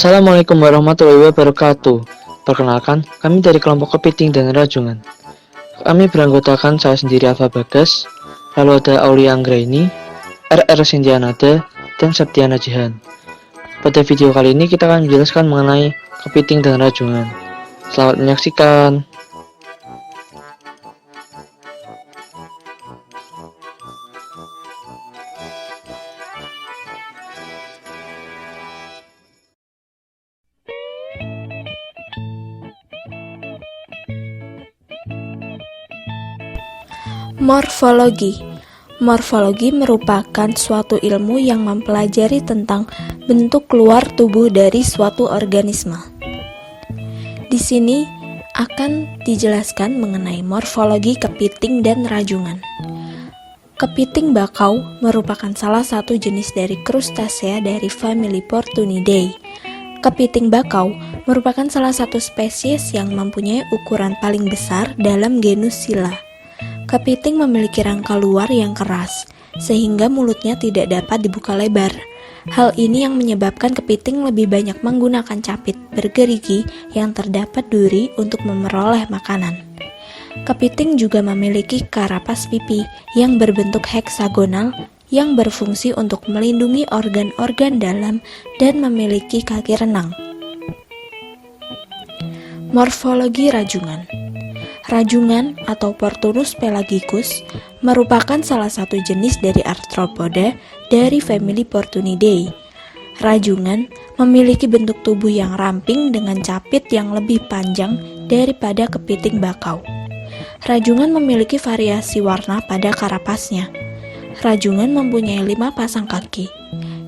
Assalamualaikum warahmatullahi wabarakatuh. Perkenalkan, kami dari kelompok kepiting dan rajungan. Kami beranggotakan saya sendiri Alfa Bagas, lalu ada Aulia Anggraini, RR Sindianada, dan Septiana Jihan. Pada video kali ini kita akan menjelaskan mengenai kepiting dan rajungan. Selamat menyaksikan. Morfologi. Morfologi merupakan suatu ilmu yang mempelajari tentang bentuk luar tubuh dari suatu organisme. Di sini akan dijelaskan mengenai morfologi kepiting dan rajungan. Kepiting bakau merupakan salah satu jenis dari krustasea dari famili Portunidae. Kepiting bakau merupakan salah satu spesies yang mempunyai ukuran paling besar dalam genus Scylla. Kepiting memiliki rangka luar yang keras, sehingga mulutnya tidak dapat dibuka lebar. Hal ini yang menyebabkan kepiting lebih banyak menggunakan capit bergerigi yang terdapat duri untuk memperoleh makanan. Kepiting juga memiliki karapas pipi yang berbentuk heksagonal yang berfungsi untuk melindungi organ-organ dalam dan memiliki kaki renang. Morfologi rajungan. Rajungan atau Portunus pelagicus merupakan salah satu jenis dari arthropoda dari famili Portunidae. Rajungan memiliki bentuk tubuh yang ramping dengan capit yang lebih panjang daripada kepiting bakau. Rajungan memiliki variasi warna pada karapasnya. Rajungan mempunyai 5 pasang kaki,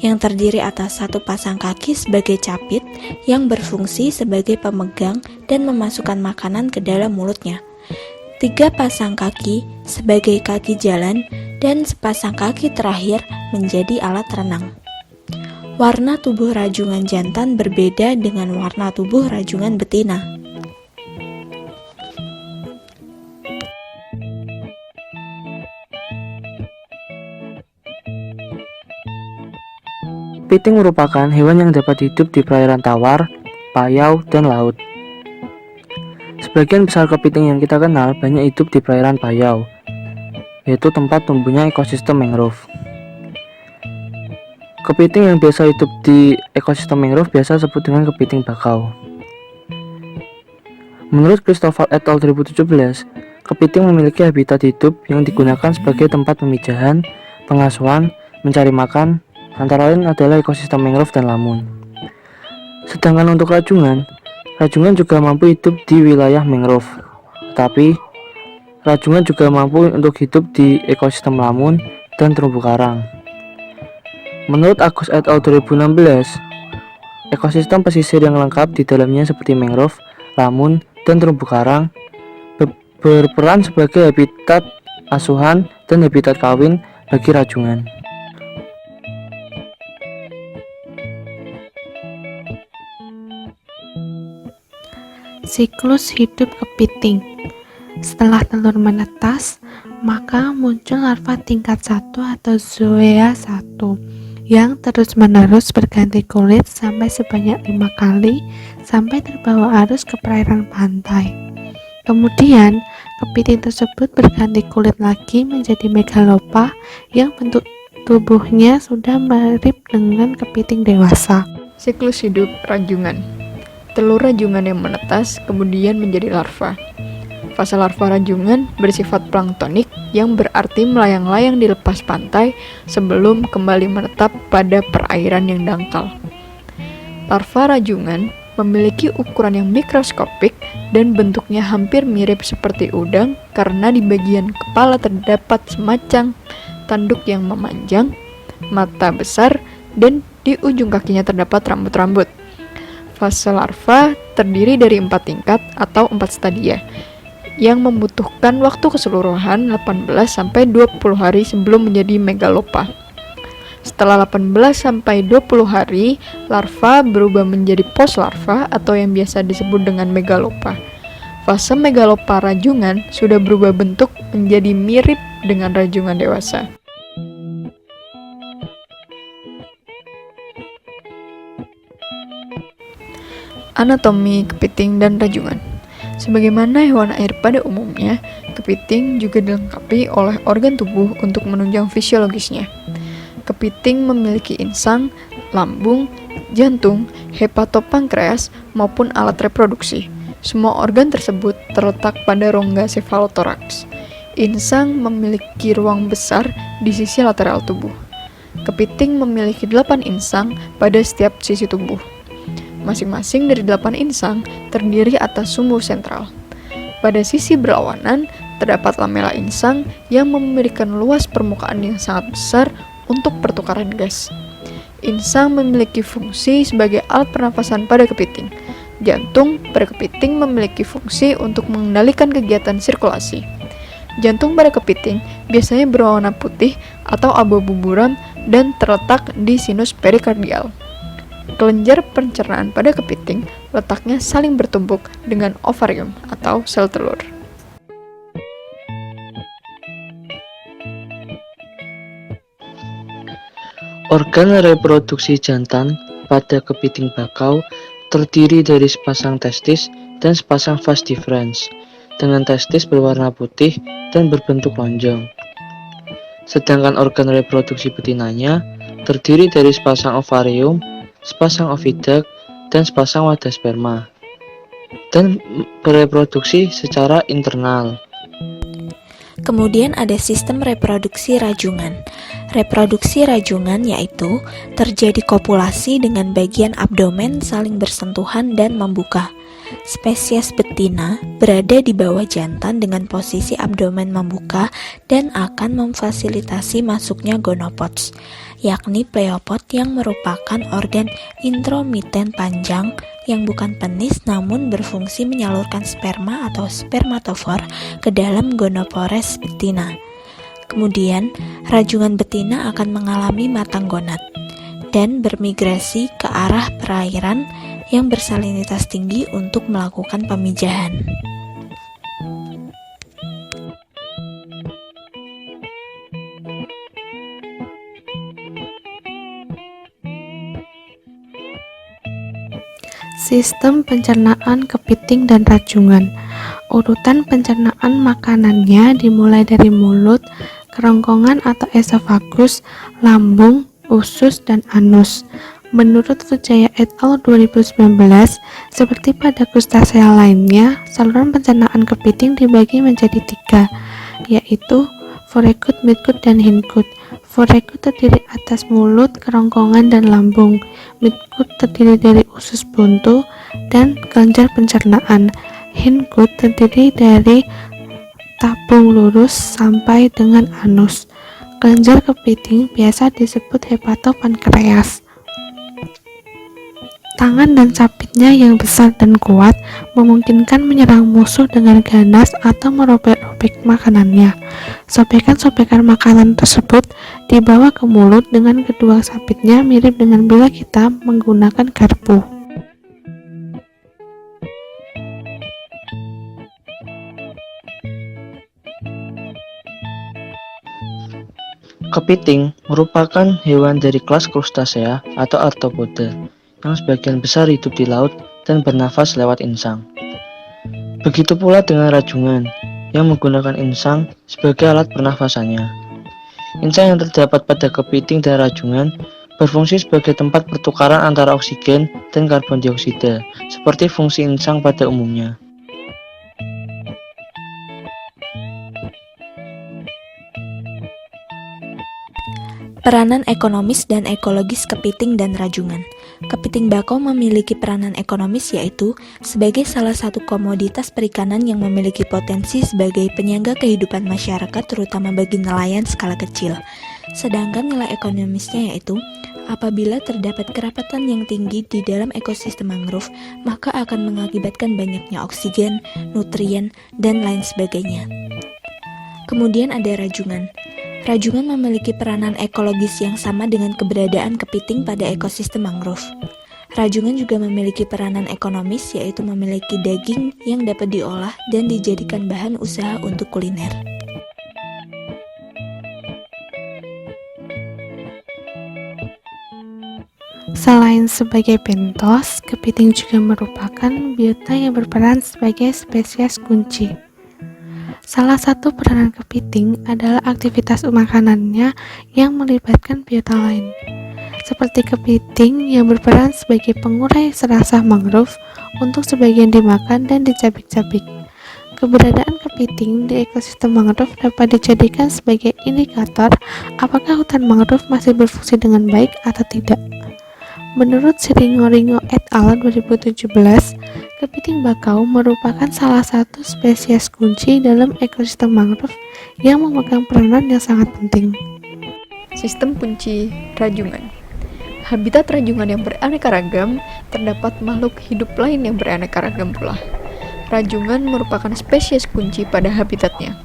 yang terdiri atas 1 pasang kaki sebagai capit yang berfungsi sebagai pemegang dan memasukkan makanan ke dalam mulutnya, 3 pasang kaki sebagai kaki jalan, dan sepasang kaki terakhir menjadi alat renang. Warna tubuh rajungan jantan berbeda dengan warna tubuh rajungan betina. Kepiting merupakan hewan yang dapat hidup di perairan tawar, payau, dan laut. Sebagian besar kepiting yang kita kenal banyak hidup di perairan payau, yaitu tempat tumbuhnya ekosistem mangrove. Kepiting yang biasa hidup di ekosistem mangrove biasa disebut dengan kepiting bakau. Menurut Christopher et al. 2017, kepiting memiliki habitat hidup yang digunakan sebagai tempat pemijahan, pengasuhan, mencari makan, antara lain adalah ekosistem mangrove dan lamun. Sedangkan untuk rajungan juga mampu hidup di wilayah mangrove, tetapi rajungan juga mampu untuk hidup di ekosistem lamun dan terumbu karang. Menurut Agus et al. 2016, ekosistem pesisir yang lengkap di dalamnya seperti mangrove, lamun, dan terumbu karang berperan sebagai habitat asuhan dan habitat kawin bagi rajungan. Siklus hidup kepiting. Setelah telur menetas, maka muncul larva tingkat 1 atau zoea 1 yang terus-menerus berganti kulit sampai sebanyak 5 kali sampai terbawa arus ke perairan pantai. Kemudian, kepiting tersebut berganti kulit lagi menjadi megalopa yang bentuk tubuhnya sudah mirip dengan kepiting dewasa. Siklus hidup rajungan. Telur rajungan yang menetas kemudian menjadi larva. Fase larva rajungan bersifat planktonik yang berarti melayang-layang di lepas pantai sebelum kembali menetap pada perairan yang dangkal. Larva rajungan memiliki ukuran yang mikroskopik dan bentuknya hampir mirip seperti udang karena di bagian kepala terdapat semacam tanduk yang memanjang, mata besar, dan di ujung kakinya terdapat rambut-rambut. Fase larva terdiri dari 4 tingkat atau 4 stadia yang membutuhkan waktu keseluruhan 18-20 hari sebelum menjadi megalopa. Setelah 18-20 hari, larva berubah menjadi postlarva atau yang biasa disebut dengan megalopa. Fase megalopa rajungan sudah berubah bentuk menjadi mirip dengan rajungan dewasa. Anatomi kepiting dan rajungan. Sebagaimana hewan air pada umumnya, kepiting juga dilengkapi oleh organ tubuh untuk menunjang fisiologisnya. Kepiting memiliki insang, lambung, jantung, hepatopankreas, maupun alat reproduksi. Semua organ tersebut terletak pada rongga sefalotoraks. Insang memiliki ruang besar di sisi lateral tubuh. Kepiting memiliki 8 insang pada setiap sisi tubuh. Masing-masing dari 8 insang terdiri atas sumbu sentral. Pada sisi berlawanan, terdapat lamela insang yang memberikan luas permukaan yang sangat besar untuk pertukaran gas. Insang memiliki fungsi sebagai alat pernafasan pada kepiting. Jantung pada kepiting memiliki fungsi untuk mengendalikan kegiatan sirkulasi. Jantung pada kepiting biasanya berwarna putih atau abu-abu buram dan terletak di sinus perikardial. Kelenjar pencernaan pada kepiting letaknya saling bertumpuk dengan ovarium atau sel telur. Organ reproduksi jantan pada kepiting bakau terdiri dari sepasang testis dan sepasang vas deferens, dengan testis berwarna putih dan berbentuk lonjong. Sedangkan organ reproduksi betinanya terdiri dari sepasang ovarium, sepasang oviduct, dan sepasang wadah sperma, dan bereproduksi secara internal. Kemudian ada sistem reproduksi rajungan. Reproduksi rajungan yaitu terjadi kopulasi dengan bagian abdomen saling bersentuhan dan membuka. Spesies betina berada di bawah jantan dengan posisi abdomen membuka dan akan memfasilitasi masuknya gonopods, yakni pleopod yang merupakan organ intromiten panjang yang bukan penis namun berfungsi menyalurkan sperma atau spermatofor ke dalam gonopores betina. Kemudian, rajungan betina akan mengalami matang gonad dan bermigrasi ke arah perairan yang bersalinitas tinggi untuk melakukan pemijahan. Sistem pencernaan kepiting dan rajungan. Urutan pencernaan makanannya dimulai dari mulut, kerongkongan atau esofagus, lambung, usus, dan anus. Menurut Fujaya et al. 2019, seperti pada krustasea lainnya, saluran pencernaan kepiting dibagi menjadi 3, yaitu foregut, midgut, dan hindgut. Foregut terdiri atas mulut, kerongkongan, dan lambung. Midgut terdiri dari usus buntu dan kelenjar pencernaan. Hindgut terdiri dari tabung lurus sampai dengan anus. Kelenjar kepiting biasa disebut hepatopankreas. Tangan dan sabitnya yang besar dan kuat memungkinkan menyerang musuh dengan ganas atau merobek-robek makanannya. Sobekan-sobekan makanan tersebut dibawa ke mulut dengan kedua sabitnya mirip dengan bila kita menggunakan garpu. Kepiting merupakan hewan dari kelas krustasea atau arthropoda yang sebagian besar hidup di laut dan bernafas lewat insang. Begitu pula dengan rajungan yang menggunakan insang sebagai alat pernafasannya. Insang yang terdapat pada kepiting dan rajungan berfungsi sebagai tempat pertukaran antara oksigen dan karbon dioksida, seperti fungsi insang pada umumnya. Peranan ekonomis dan ekologis kepiting dan rajungan. Kepiting bakau memiliki peranan ekonomis yaitu sebagai salah satu komoditas perikanan yang memiliki potensi sebagai penyangga kehidupan masyarakat terutama bagi nelayan skala kecil. Sedangkan nilai ekonomisnya yaitu apabila terdapat kerapatan yang tinggi di dalam ekosistem mangrove, maka akan mengakibatkan banyaknya oksigen, nutrien, dan lain sebagainya. Kemudian ada rajungan. Rajungan memiliki peranan ekologis yang sama dengan keberadaan kepiting pada ekosistem mangrove. Rajungan juga memiliki peranan ekonomis yaitu memiliki daging yang dapat diolah dan dijadikan bahan usaha untuk kuliner. Selain sebagai bentos, kepiting juga merupakan biota yang berperan sebagai spesies kunci. Salah satu peranan kepiting adalah aktivitas makanannya yang melibatkan biota lain, seperti kepiting yang berperan sebagai pengurai serasah mangrove untuk sebagian dimakan dan dicabik-cabik. Keberadaan kepiting di ekosistem mangrove dapat dijadikan sebagai indikator apakah hutan mangrove masih berfungsi dengan baik atau tidak. Menurut Siringo-Ringo et al. 2017, kepiting bakau merupakan salah satu spesies kunci dalam ekosistem mangrove yang memegang peranan yang sangat penting. Sistem kunci rajungan. Habitat rajungan yang beraneka ragam, terdapat makhluk hidup lain yang beraneka ragam pula. Rajungan merupakan spesies kunci pada habitatnya,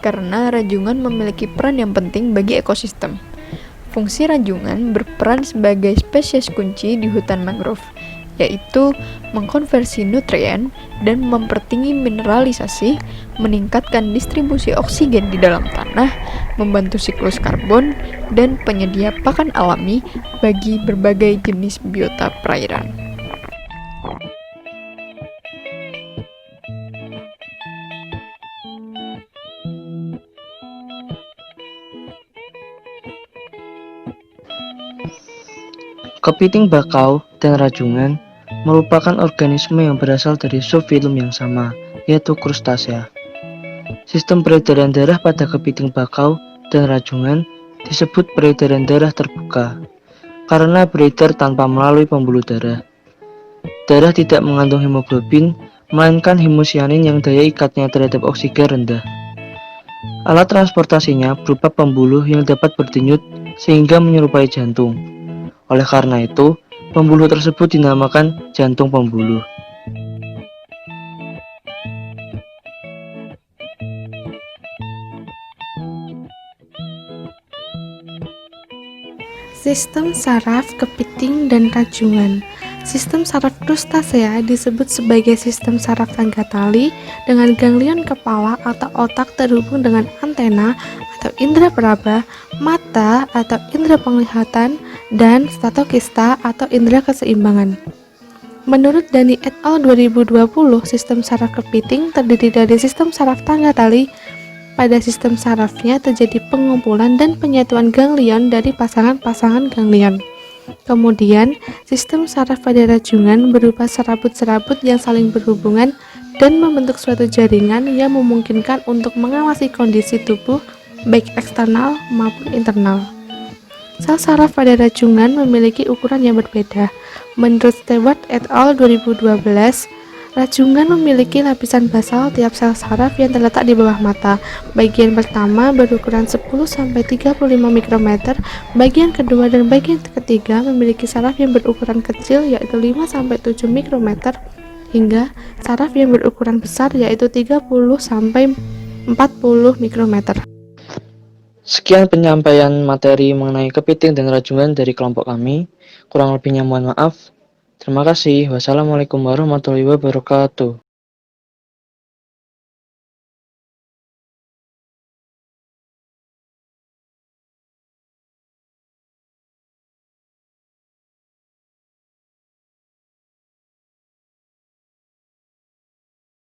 karena rajungan memiliki peran yang penting bagi ekosistem. Fungsi rajungan berperan sebagai spesies kunci di hutan mangrove, yaitu mengkonversi nutrien dan mempertinggi mineralisasi, meningkatkan distribusi oksigen di dalam tanah, membantu siklus karbon, dan penyedia pakan alami bagi berbagai jenis biota perairan. Kepiting bakau dan rajungan merupakan organisme yang berasal dari subfilum yang sama, yaitu Crustacea. Sistem peredaran darah pada kepiting bakau dan rajungan disebut peredaran darah terbuka, karena beredar tanpa melalui pembuluh darah. Darah tidak mengandung hemoglobin, melainkan hemosianin yang daya ikatnya terhadap oksigen rendah. Alat transportasinya berupa pembuluh yang dapat berdenyut sehingga menyerupai jantung. Oleh karena itu, pembuluh tersebut dinamakan jantung pembuluh. Sistem saraf kepiting dan rajungan. Sistem saraf Crustacea disebut sebagai sistem saraf tangga tali dengan ganglion kepala atau otak terhubung dengan antena atau indera peraba, mata atau indera penglihatan, dan statokista atau indera keseimbangan. Menurut Dani et al. 2020, sistem saraf kepiting terdiri dari sistem saraf tangga tali. Pada sistem sarafnya terjadi pengumpulan dan penyatuan ganglion dari pasangan-pasangan ganglion. Kemudian, sistem saraf pada rajungan berupa serabut-serabut yang saling berhubungan dan membentuk suatu jaringan yang memungkinkan untuk mengawasi kondisi tubuh baik eksternal maupun internal. Sel saraf pada rajungan memiliki ukuran yang berbeda. Menurut Stewart et al. 2012, rajungan memiliki lapisan basal tiap sel saraf yang terletak di bawah mata. Bagian pertama berukuran 10-35 mikrometer, bagian kedua dan bagian ketiga memiliki saraf yang berukuran kecil yaitu 5-7 mikrometer, hingga saraf yang berukuran besar yaitu 30-40 mikrometer. Sekian penyampaian materi mengenai kepiting dan rajungan dari kelompok kami. Kurang lebihnya mohon maaf. Terima kasih. Wassalamualaikum warahmatullahi wabarakatuh.